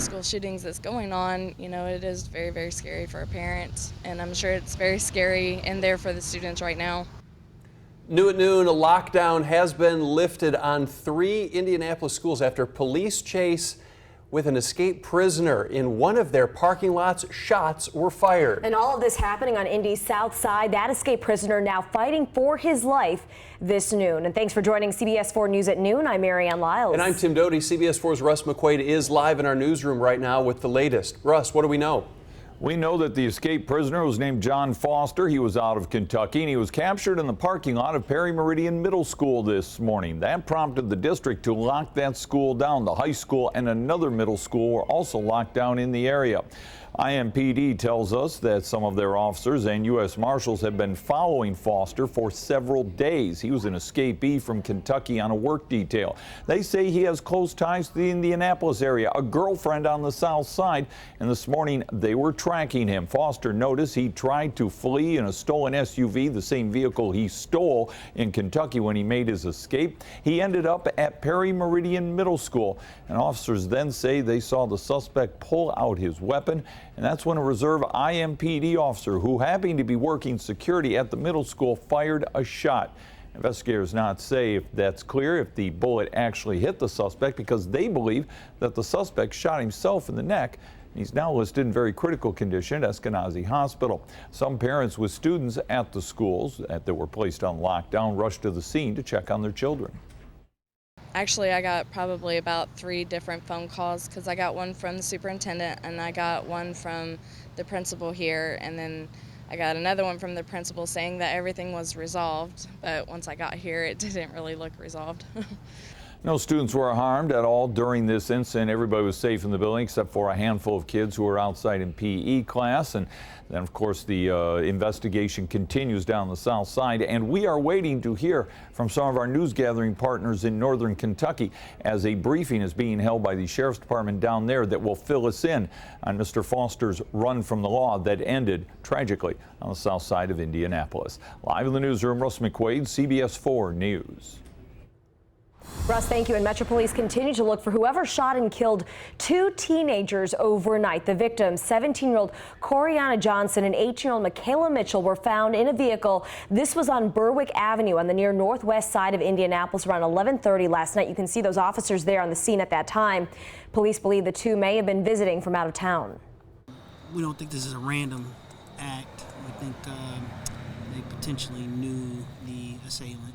school shootings that's going on, you know, it is very, very scary for a parent, and I'm sure it's very scary in there for the students right now. New at noon, a lockdown has been lifted on 3 Indianapolis schools after police chase with an escaped prisoner. In one of their parking lots, shots were fired. And all of this happening on Indy's south side. That escaped prisoner now fighting for his life this noon. And thanks for joining CBS4 News at noon. I'm Marianne Lyles. And I'm Tim Doty. CBS4's Russ McQuaid is live in our newsroom right now with the latest. Russ, what do we know? We know that the escaped prisoner was named John Foster. He was out of Kentucky, and he was captured in the parking lot of Perry Meridian Middle School this morning. That prompted the district to lock that school down. The high school and another middle school were also locked down in the area. I EPd tells us that some of their officers and U.S. Marshals have been following Foster for several days. He was an escapee from Kentucky on a work detail. They say he has close ties to the Indianapolis area, a girlfriend on the south side, and this morning they were tracking him. Foster noticed he tried to flee in a stolen SUV, the same vehicle he stole in Kentucky when he made his escape. He ended up at Perry Meridian Middle School, and officers then say they saw the suspect pull out his weapon. And that's when a reserve I EPd officer who happened to be working security at the middle school fired a shot. Investigators not say if that's clear if the bullet actually hit the suspect, because they believe that the suspect shot himself in the neck. He's now listed in very critical condition at Eskenazi Hospital. Some parents with students at the schools that were placed on lockdown rushed to the scene to check on their children. Actually, I got probably about 3 different phone calls, because I got one from the superintendent and I got one from the principal here, and then I got another one from the principal saying that everything was resolved, but once I got here it didn't really look resolved. No students were harmed at all during this incident. Everybody was safe in the building except for a handful of kids who were outside in PE class. And then, of course, the investigation continues down the south side. And we are waiting to hear from some of our news gathering partners in northern Kentucky, as a briefing is being held by the sheriff's department down there that will fill us in on Mr. Foster's run from the law that ended tragically on the south side of Indianapolis. Live in the newsroom, Russ McQuaid, CBS4 News. Russ, thank you. And Metro Police continue to look for whoever shot and killed 2 teenagers overnight. The victims, 17-year-old Coriana Johnson and 18-year-old Michaela Mitchell, were found in a vehicle. This was on Berwick Avenue on the near northwest side of Indianapolis around 11:30 last night. You can see those officers there on the scene at that time. Police believe the 2 may have been visiting from out of town. We don't think this is a random act. We think they potentially knew the assailant.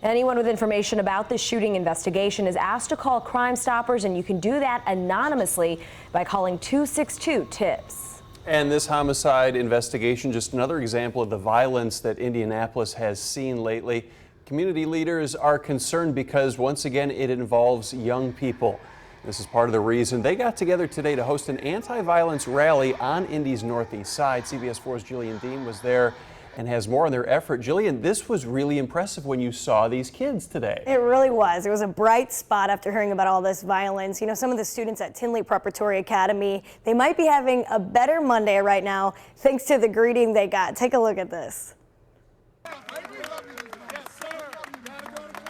Anyone with information about this shooting investigation is asked to call Crime Stoppers, and you can do that anonymously by calling 262-TIPS. And this homicide investigation, just another example of the violence that Indianapolis has seen lately. Community leaders are concerned because, once again, it involves young people. This is part of the reason they got together today to host an anti-violence rally on Indy's northeast side. CBS4's Jillian Dean was there and has more on their effort. Jillian, this was really impressive when you saw these kids today. It really was. It was a bright spot after hearing about all this violence. You know, some of the students at Tinley Preparatory Academy, they might be having a better Monday right now thanks to the greeting they got. Take a look at this.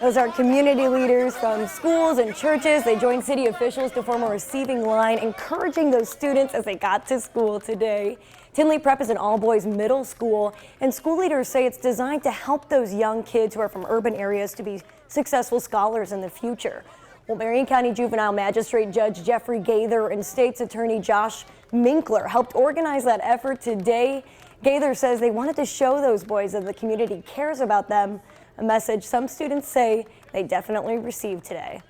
Those are community leaders from schools and churches. They joined city officials to form a receiving line, encouraging those students as they got to school today. Tinley Prep is an all-boys middle school, and school leaders say it's designed to help those young kids who are from urban areas to be successful scholars in the future. Well, Marion County Juvenile Magistrate Judge Jeffrey Gaither and State's Attorney Josh Minkler helped organize that effort today. Gaither says they wanted to show those boys that the community cares about them, a message some students say they definitely received today.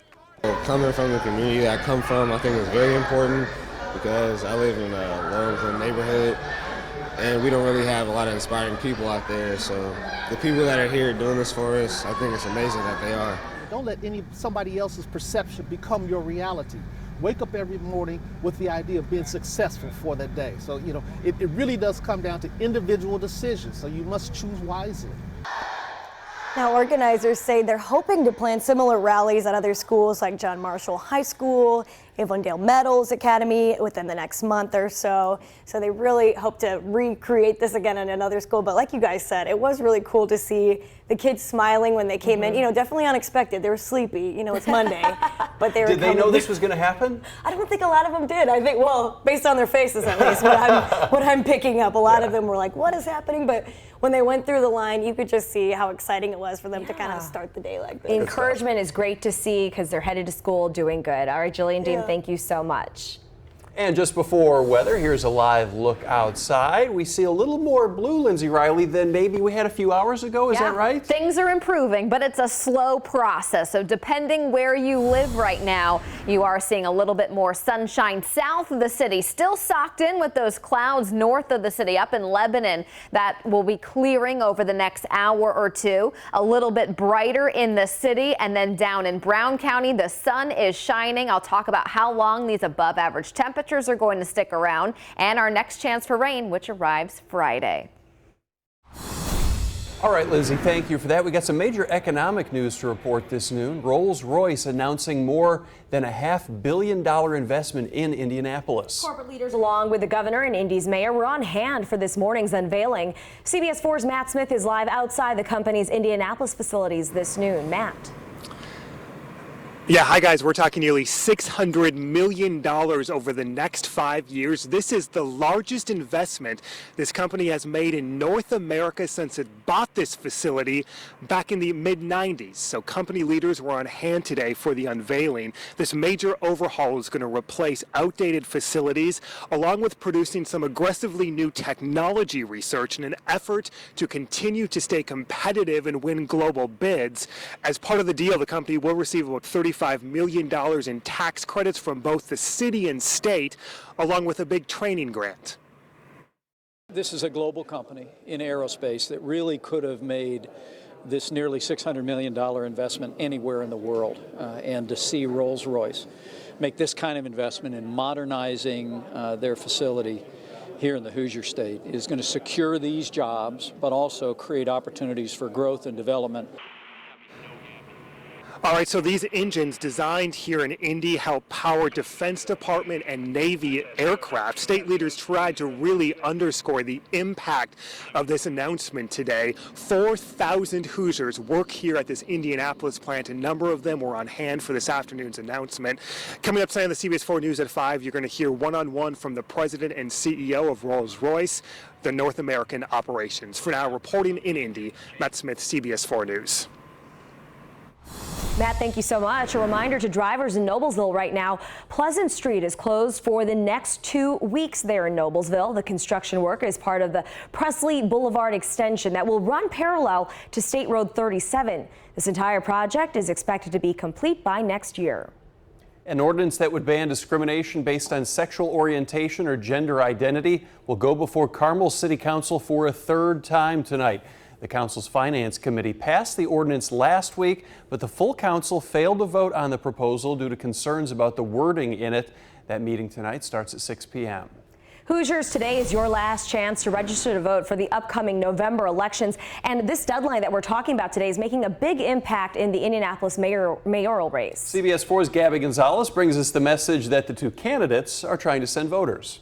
Coming from the community that I come from, I think is very important, because I live in a low-income neighborhood and we don't really have a lot of inspiring people out there. So the people that are here doing this for us, I think it's amazing that they are. Don't let somebody else's perception become your reality. Wake up every morning with the idea of being successful for that day. So, you know, it really does come down to individual decisions, so you must choose wisely. Now, organizers say they're hoping to plan similar rallies at other schools like John Marshall High School, Avondale Meadows Academy within the next month or so. So they really hope to recreate this again in another school. But like you guys said, it was really cool to see the kids smiling when they came in. You know, definitely unexpected. They were sleepy. You know, it's Monday. But they were Did they know this was going to happen? I don't think a lot of them did. I think, well, based on their faces at least, what I'm picking up, a lot of them were like, what is happening? But when they went through the line, you could just see how exciting it was for them to kind of start the day like this. Encouragement is great to see because they're headed to school doing good. All right, Jillian Dean, thank you so much. And just before weather, here's a live look outside. We see a little more blue, Lindsay Riley, than maybe we had a few hours ago. Is that right? Things are improving, but it's a slow process. So depending where you live right now, you are seeing a little bit more sunshine south of the city, still socked in with those clouds north of the city. Up in Lebanon, that will be clearing over the next hour or two. A little bit brighter in the city, and then down in Brown County, the sun is shining. I'll talk about how long these above average temperatures are going to stick around, and our next chance for rain, which arrives Friday. All right, Lindsay, thank you for that. We got some major economic news to report this noon. Rolls-Royce announcing more than a $500 million investment in Indianapolis. Corporate leaders along with the governor and Indy's mayor were on hand for this morning's unveiling. CBS4's Matt Smith is live outside the company's Indianapolis facilities this noon. Matt. Yeah, hi guys. We're talking nearly $600 million over the next 5 years. This is the largest investment this company has made in North America since it bought this facility back in the mid-90s. So company leaders were on hand today for the unveiling. This major overhaul is going to replace outdated facilities, along with producing some aggressively new technology research in an effort to continue to stay competitive and win global bids. As part of the deal, the company will receive about $35 million in tax credits from both the city and state, along with a big training grant. This is a global company in aerospace that really could have made this nearly $600 million investment anywhere in the world. And to see Rolls-Royce make this kind of investment in modernizing their facility here in the Hoosier State is going to secure these jobs, but also create opportunities for growth and development. All right, so these engines designed here in Indy help power Defense Department and Navy aircraft. State leaders tried to really underscore the impact of this announcement today. 4,000 Hoosiers work here at this Indianapolis plant. A number of them were on hand for this afternoon's announcement. Coming up tonight on the CBS4 News at 5, you're going to hear one-on-one from the president and CEO of Rolls-Royce, the North American operations. For now, reporting in Indy, Matt Smith, CBS4 News. Matt, thank you so much. A reminder to drivers in Noblesville right now, Pleasant Street is closed for the next 2 weeks there in Noblesville. The construction work is part of the Presley Boulevard extension that will run parallel to State Road 37. This entire project is expected to be complete by next year. An ordinance that would ban discrimination based on sexual orientation or gender identity will go before Carmel City Council for a third time tonight. The council's finance committee passed the ordinance last week, but the full council failed to vote on the proposal due to concerns about the wording in it. That meeting tonight starts at 6 p.m. Hoosiers, today is your last chance to register to vote for the upcoming November elections. And this deadline that we're talking about today is making a big impact in the Indianapolis mayoral race. CBS 4's Gabby Gonzalez brings us the message that the two candidates are trying to send voters.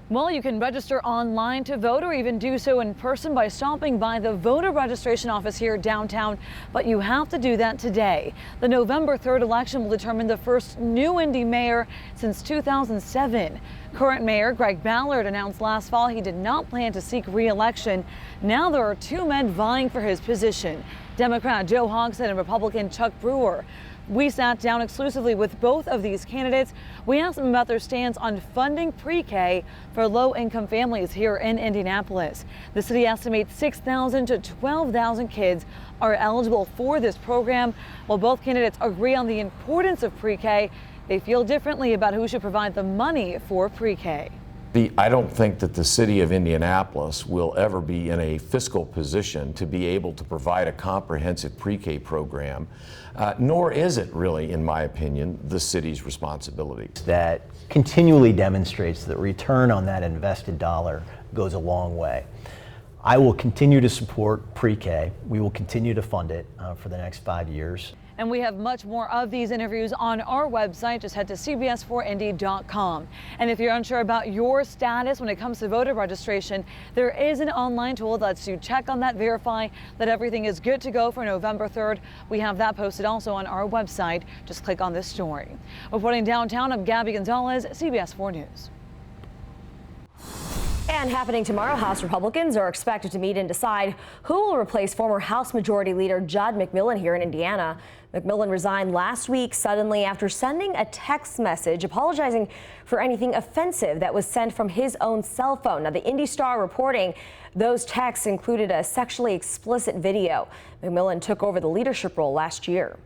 Well, you can register online to vote or even do so in person by stopping by the voter registration office here downtown. But you have to do that today. The November 3rd election will determine the first new Indy mayor since 2007. Current Mayor Greg Ballard announced last fall he did not plan to seek re-election. Now there are two men vying for his position, Democrat Joe Hogsett and Republican Chuck Brewer. We sat down exclusively with both of these candidates. We asked them about their stance on funding pre-K for low-income families here in Indianapolis. The city estimates 6,000 to 12,000 kids are eligible for this program. While both candidates agree on the importance of pre-K, they feel differently about who should provide the money for pre-K. I don't think that the city of Indianapolis will ever be in a fiscal position to be able to provide a comprehensive pre-K program, nor is it really, in my opinion, the city's responsibility. That continually demonstrates that return on that invested dollar goes a long way. I will continue to support pre-K. We will continue to fund it for the next 5 years. And we have much more of these interviews on our website. Just head to CBS4Indy.com. And if you're unsure about your status when it comes to voter registration, there is an online tool that lets you check on that, verify that everything is good to go for November 3rd. We have that posted also on our website. Just click on this story. Reporting downtown, I'm Gabby Gonzalez, CBS4 News. And happening tomorrow, House Republicans are expected to meet and decide who will replace former House Majority Leader Judd McMillan here in Indiana. McMillan resigned last week suddenly after sending a text message apologizing for anything offensive that was sent from his own cell phone. Now, the Indy Star reporting those texts included a sexually explicit video. McMillan took over the leadership role last year.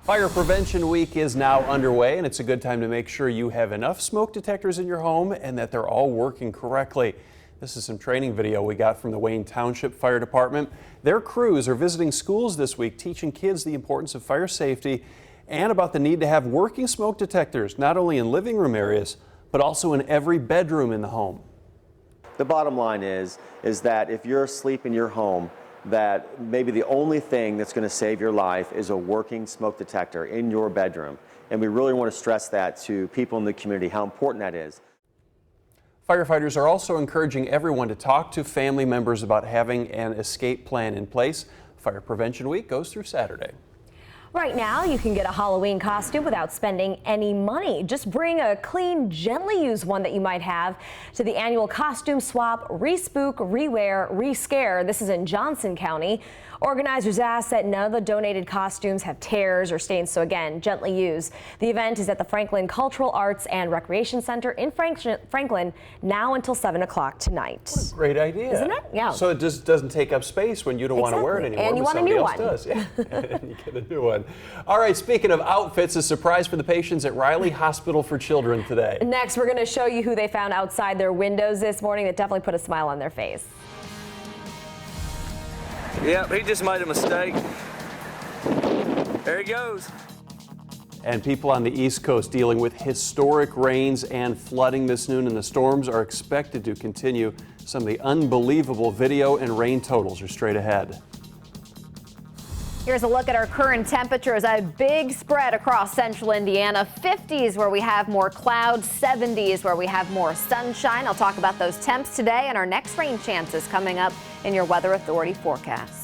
Fire Prevention Week is now underway, and it's a good time to make sure you have enough smoke detectors in your home and that they're all working correctly. This is some training video we got from the Wayne Township Fire Department. Their crews are visiting schools this week, teaching kids the importance of fire safety and about the need to have working smoke detectors, not only in living room areas, but also in every bedroom in the home. The bottom line is that if you're asleep in your home, that maybe the only thing that's going to save your life is a working smoke detector in your bedroom. And we really want to stress that to people in the community, how important that is. Firefighters are also encouraging everyone to talk to family members about having an escape plan in place. Fire Prevention Week goes through Saturday. Right now, you can get a Halloween costume without spending any money. Just bring a clean, gently used one that you might have to the annual costume swap, re-spook, re-wear, re-scare. This is in Johnson County. Organizers ask that none of the donated costumes have tears or stains, so again, gently use. The event is at the Franklin Cultural Arts and Recreation Center in Franklin, now until 7 o'clock tonight. What a great idea. Isn't it? Yeah. So it just doesn't take up space when you don't want to wear it anymore. And you want a somebody new else one. Does. Yeah. And you get a new one. All right, speaking of outfits, a surprise for the patients at Riley Hospital for Children today. Next, we're going to show you who they found outside their windows this morning that definitely put a smile on their face. Yep, he just made a mistake. There he goes. And people on the East Coast dealing with historic rains and flooding this noon, and the storms are expected to continue. Some of the unbelievable video and rain totals are straight ahead. Here's a look at our current temperatures. A big spread across central Indiana. 50s where we have more clouds, 70s where we have more sunshine. I'll talk about those temps today and our next rain chances coming up in your Weather Authority forecast.